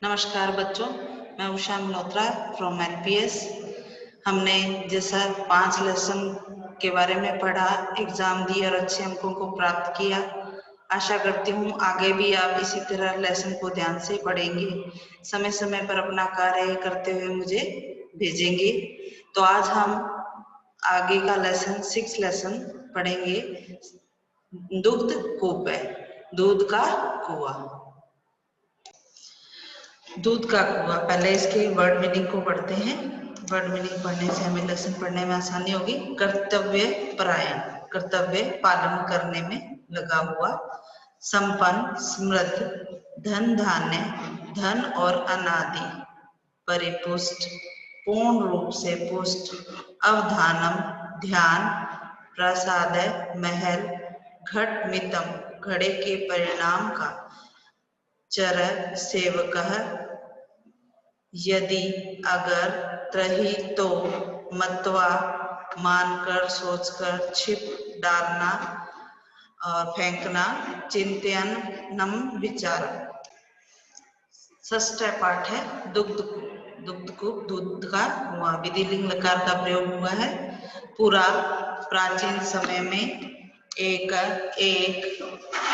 नमस्कार बच्चों, मैं उषा मल्होत्रा फ्रॉम एनपीएस। हमने जैसा 5 लेसन के बारे में पढ़ा, एग्जाम दी और अच्छे अंकों को प्राप्त किया। आशा करती हूँ आगे भी आप इसी तरह लेसन को ध्यान से पढ़ेंगे, समय समय पर अपना कार्य करते हुए मुझे भेजेंगे। तो आज हम आगे का लेसन 6 लेसन पढ़ेंगे। दुग्ध कूप है, दूध का कुआं। दूध का कुआं, पहले इसके वर्ड मीनिंग को पढ़ते हैं। वर्ड मीनिंग पढ़ने से हमें लेसन पढ़ने में आसानी होगी। कर्तव्य परायण, कर्तव्य पालन करने में लगा हुआ। संपन्न, समृद्ध, धन धान्य, धन और अनादि। परिपुष्ट, पूर्ण रूप से पुष्ट। अवधानम, ध्यान। प्रसादय, महल। घट मितम, घड़े के परिणाम का। चर सेवकः, यदि अगर। त्रही तो, मत्वा मानकर सोचकर, छिप डालना और फेंकना। चिंतन नम विचार। षष्ठ पाठ है दुग्ध कूप। दुग्ध कूप, दूध का कुआं। विधिलिंग लकार का प्रयोग हुआ है। पूरा, प्राचीन समय में। एक,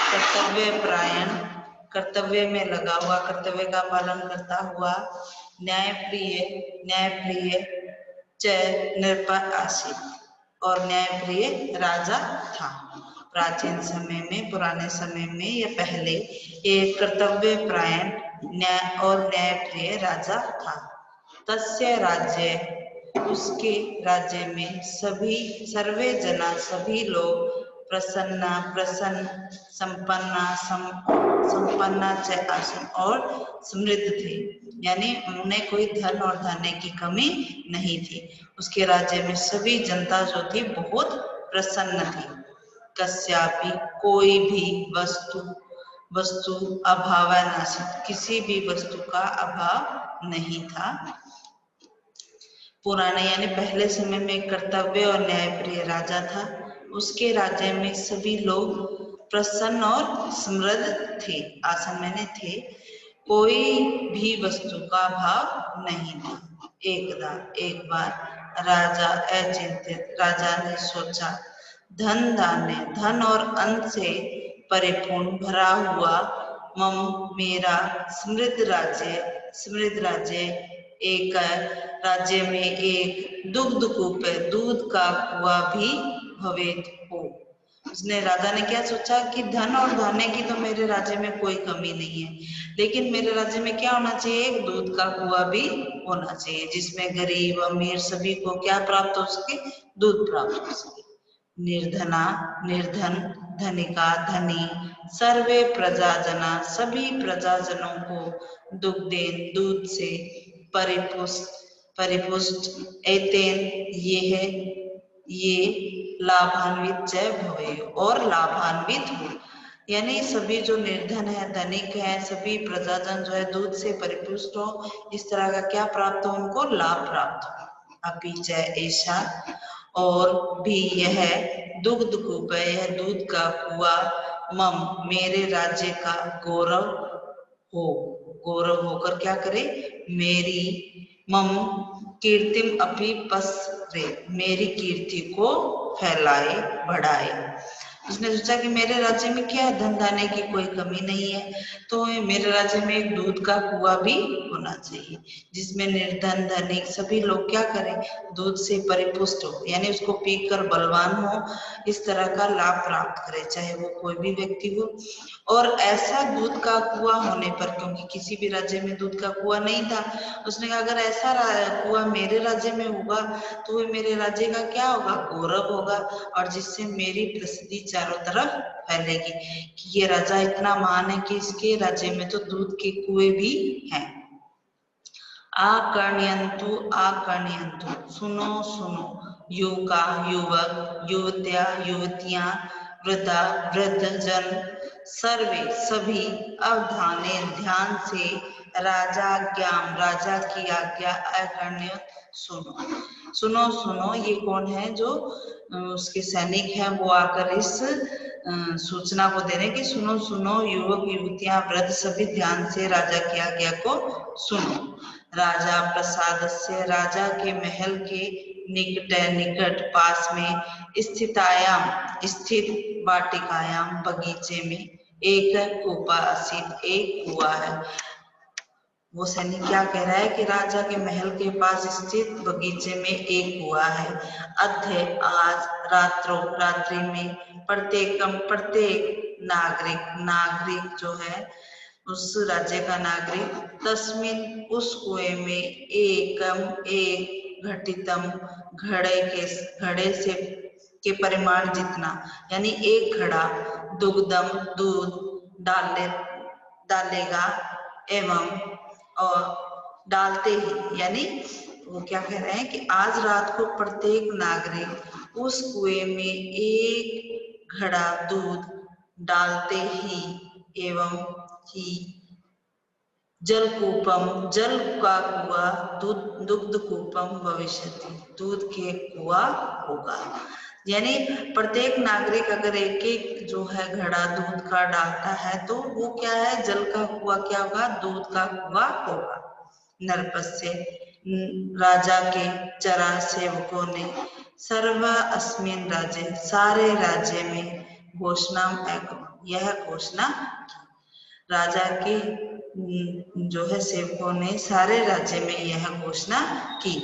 कर्तव्य परायण, कर्तव्य में लगा हुआ, कर्तव्य का पालन करता हुआ। न्यायप्रिय, न्यायप्रिय। च निरपराध आसीत, और न्यायप्रिय राजा था। प्राचीन समय में, पुराने समय में या पहले एक कर्तव्य परायण न्याय और न्यायप्रिय राजा था। तस्य राज्य, उसके राज्य में। सभी, सर्वे जना, सभी लोग। प्रसन्ना, प्रसन्न। संपन्ना, संपन्ना च आसन, और समृद्ध थे, यानी उन्हें कोई धन और धान्य की कमी नहीं थी। उसके राज्य में सभी जनता जो थी बहुत प्रसन्न थी। कस्यापि, कोई भी। वस्तु अभाव नासित, किसी भी वस्तु का अभाव नहीं था। पुराने यानी पहले समय में कर्तव्य और न्यायप्रिय राजा था। उसके राज्य में सभी लोग प्रसन्न और समृद्ध थे। आसन मैंने थे। कोई भी वस्तु का अभाव नहीं था। एक बार राजा अचिंतित, राजा ने सोचा। धन धान्य, धन और अन्न से परिपूर्ण भरा हुआ। मम, मेरा। समृद्ध राज्य। एक राज्य में एक दुग्ध कूप, दूध का कुआं भी भवेत हो। उसने, राजा ने क्या सोचा कि धन और धान्य की तो मेरे राज्य में कोई कमी नहीं है, लेकिन मेरे राज्य में क्या होना चाहिए, एक दूध का कुआं भी होना चाहिए, जिसमें गरीब अमीर सभी को क्या प्राप्त हो सके, दूध प्राप्त हो सके। निर्धना, निर्धन। धनिका, धनी। सर्वे प्रजाजना, सभी प्रजाजनों को। दुग्धेन, दूध से। परिपुष्ट। एतेन, ये लाभान्वित च भवेय, और लाभान्वित हो, यानी सभी जो निर्धन है, धनिक है, सभी प्रजाजन जो है दूध से परिपुष्ट हो। इस तरह का क्या प्राप्त हो, उनको लाभ प्राप्त हो। अपि च ऐसा, और भी यह दुग्ध कूप, यह दूध का कुआं। मम, मेरे राज्य का गौरव हो। गौरव होकर क्या करे, मेरी। मम कीर्तिम अपि पसरे, मेरी कीर्ति को फैलाए, बढ़ाए। उसने सोचा कि मेरे राज्य में क्या है, धन धान्य की कोई कमी नहीं है, तो मेरे राज्य में एक दूध का कुआं भी होना चाहिए, जिसमें निर्धन धनिक सभी लोग क्या करें, दूध से परिपुष्ट हो, यानी उसको पीकर बलवान हो, इस तरह का लाभ प्राप्त करे, चाहे वो कोई भी व्यक्ति हो। और ऐसा दूध का कुआं होने पर, क्योंकि किसी भी राज्य में दूध का कुआं नहीं था, उसने कहा अगर ऐसा कुआं मेरे राज्य में होगा तो वो मेरे राज्य का क्या होगा, गौरव होगा, और जिससे मेरी प्रसिद्धि चारों तरफ फैलेगी कि ये राजा इतना महान है कि इसके राज्य में तो दूध के कुएं भी हैं। आकर्ण्यन्तु, सुनो सुनो। युवका, युवक। युवत्या, युवतियां। वृद्धा, वृद्धजन। सर्वे, सभी। अवधाने, ध्यान से। राजाज्ञाम, राजा की आज्ञा। अकर्ण्य, सुनो। सुनो, ये कौन है, जो उसके सैनिक हैं, वो आकर इस सूचना को दे रहे हैं कि सुनो सुनो युवक युवतियां वृद्ध सभी ध्यान से राजा की आज्ञा को सुनो। राजा प्रसाद से राजा के महल के निकट पास में स्थित वाटिकायाम बगीचे में एक कूपा आसीत, एक कुआ है। वो सैनिक क्या कह रहा है कि राजा के महल के पास स्थित बगीचे में एक कुआ है। अध्य आज रात्रि में प्रत्येक नागरिक जो है उस राज्य का नागरिक तस्मिन उस कुएं में एक घटितम घड़े से के परिमाण जितना, यानी एक घड़ा दुग्धम दूध डालेगा एवं और डालते ही, यानी वो क्या कह रहे हैं कि आज रात को प्रत्येक नागरिक उस कुएं में एक घड़ा दूध डालते ही एवं ही जल का कुआ दुग्ध कूपम भविष्यति, दूध के कुआ होगा। यानी प्रत्येक नागरिक अगर एक एक जो है घड़ा दूध का डालता है तो वो क्या है, जल का कुआ क्या होगा, दूध का कुआ होगा। नरपस्य राजा के चरा सेवकों ने सर्व अस्मिन राज्य, सारे राज्य में घोषणा यह घोषणा की। राजा के जो है सेवकों ने सारे राज्य में यह घोषणा की।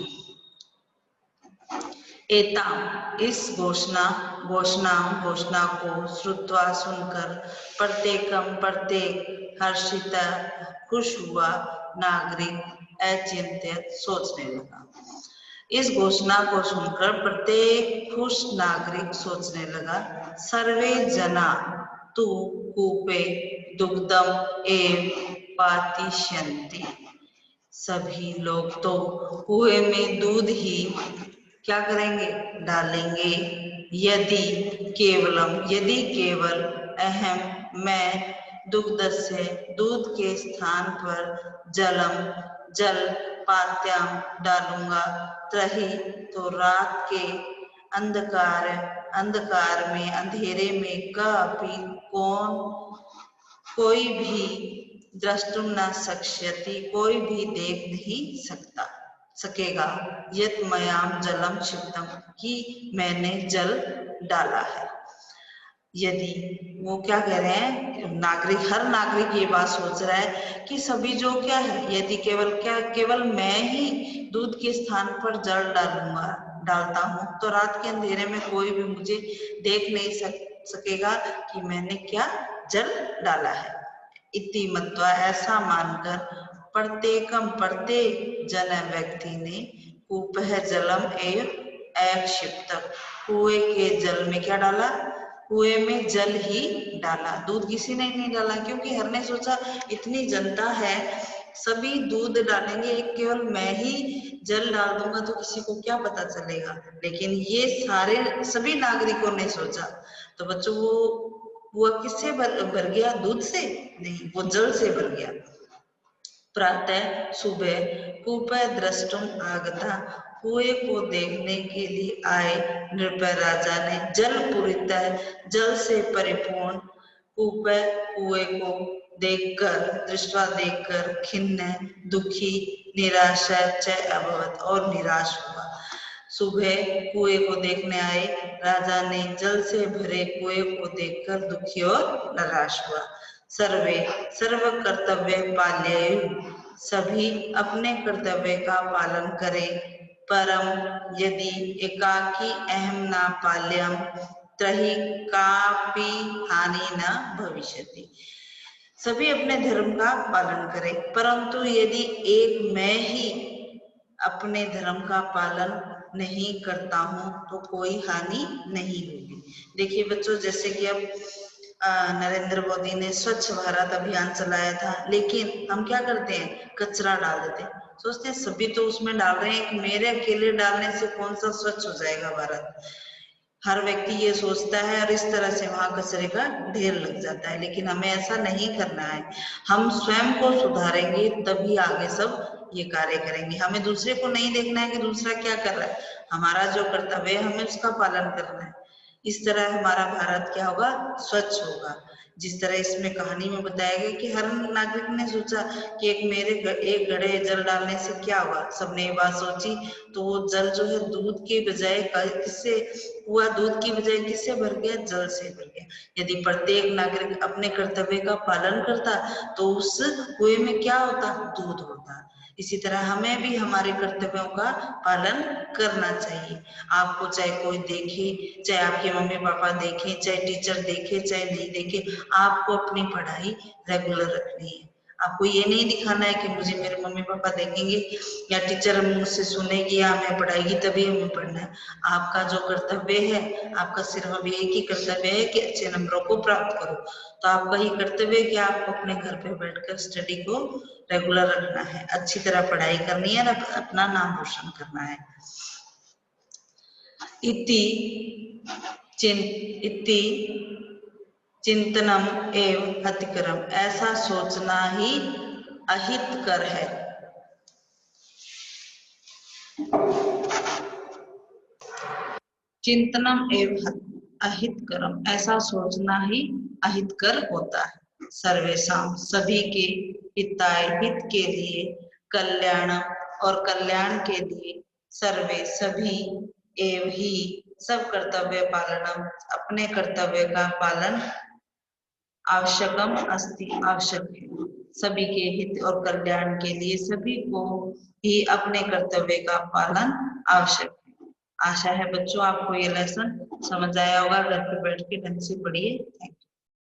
एताम, इस घोषणा को श्रुत्वा सुनकर प्रत्येक हर्षित खुश हुआ नागरिक अचिंत्य सोचने लगा। इस घोषणा को सुनकर प्रत्येक खुश नागरिक सोचने लगा, सर्वे जना तु कूपे दुग्धम एव पातिष्यन्ति, सभी लोग तो कुएं में दूध ही क्या करेंगे, डालेंगे। यदि केवल अहम मैं दूध के स्थान पर जल पात्याम डालूंगा, तही तो रात के अंधकार में अंधेरे में कोई भी द्रष्टुम न शक्ष्यति, कोई भी देख नहीं सकेगा। यत मयाम जलम क्षिप्तम, कि मैंने जल डाला है। यदि वो क्या कह रहे हैं, हर नागरिक ये बात सोच रहा है कि सभी जो क्या है, यदि केवल मैं ही दूध के स्थान पर जल डालता हूँ तो रात के अंधेरे में कोई भी मुझे देख नहीं सकेगा कि मैंने क्या जल डाला है। इति मत्वा, ऐसा मानकर प्रत्येक जन व्यक्ति ने कूपः जलम एव अक्षिप्त, कुएं के जल में क्या डाला, कुएं में जल ही डाला, दूध किसी ने नहीं डाला। क्योंकि हर ने सोचा इतनी जनता है, सभी दूध डालेंगे, एक केवल मैं ही जल डाल दूंगा तो किसी को क्या पता चलेगा। लेकिन ये सभी नागरिकों ने सोचा। तो बच्चों वो किससे भर गया, दूध से नहीं, वो जल से भर गया। प्रातः सुबह कूपे द्रष्टुम आगता, कुएं को देखने के लिए आए नृपय राजा ने जल से परिपूर्ण कुएं को दृष्टवा देखकर खिन्न दुखी निराशा च अभवत, और निराश हुआ। सुबह कुएं को देखने आए राजा ने जल से भरे कुएं को देखकर दुखी और निराश हुआ। सर्व कर्तव्य पाल्येयु, सभी अपने कर्तव्य का पालन करें। परम यदि एकाकी अहम न पाल्यम तहि कापि हानि न भविष्यति, सभी अपने धर्म का पालन करें, परंतु यदि एक मैं ही अपने धर्म का पालन नहीं करता हूं तो कोई हानि नहीं होगी। देखिए बच्चों, जैसे कि अब नरेंद्र मोदी ने स्वच्छ भारत अभियान चलाया था, लेकिन हम क्या करते हैं, कचरा डाल देते हैं, सोचते हैं सभी तो उसमें डाल रहे हैं, मेरे अकेले डालने से कौन सा स्वच्छ हो जाएगा भारत। हर व्यक्ति ये सोचता है और इस तरह से वहां कचरे का ढेर लग जाता है। लेकिन हमें ऐसा नहीं करना है, हम स्वयं को सुधारेंगे तभी आगे सब ये कार्य करेंगे। हमें दूसरे को नहीं देखना है कि दूसरा क्या कर रहा है, हमारा जो कर्तव्य है हमें उसका पालन करना है। इस तरह हमारा भारत क्या होगा, स्वच्छ होगा। जिस तरह इसमें कहानी में बताया गया कि हर नागरिक ने सोचा कि एक घड़े जल डालने से क्या होगा, सबने ये बात सोची तो वो जल जो है दूध के बजाय किससे हुआ, दूध की बजाय किससे भर गया, जल से भर गया। यदि प्रत्येक नागरिक अपने कर्तव्य का पालन करता तो उस कुएं में क्या होता, दूध होता। इसी तरह हमें भी हमारे कर्तव्यों का पालन करना चाहिए। आपको चाहे कोई देखे, चाहे आपके मम्मी पापा देखें, चाहे टीचर देखे, चाहे नहीं देखे, आपको अपनी पढ़ाई रेगुलर रखनी है। आपको ये नहीं दिखाना है कि मुझे मेरे मम्मी पापा देखेंगे या टीचर मुझसे सुनेगी या हमें पढ़ाएगी तभी हमें पढ़ना है। आपका जो कर्तव्य है, आपका सिर्फ अब एक ही कर्तव्य है कि अच्छे नंबरों को प्राप्त करो। तो आपका ही कर्तव्य है कि आपको अपने घर पे बैठकर स्टडी को रेगुलर रखना है, अच्छी तरह पढ़ाई करनी है, अपना नाम रोशन करना है। इति चिंतनम एवं अतिक्रम, ऐसा सोचना ही अहितकर है। चिंतनम एवं अहितकरम, ऐसा सोचना ही अहितकर होता है। सर्वेषां, सभी के, हिताय, हित के लिए, कल्याणम, और कल्याण के लिए, सर्वे, सभी, एव ही, सब कर्तव्य पालनम, अपने कर्तव्य का पालन, आवश्यकम अस्ति, आवश्यक है। सभी के हित और कल्याण के लिए सभी को ही अपने कर्तव्य का पालन आवश्यक है। आशा है बच्चों आपको ये लेसन समझ आया होगा, घर पे बैठ के ढंग से पढ़िए।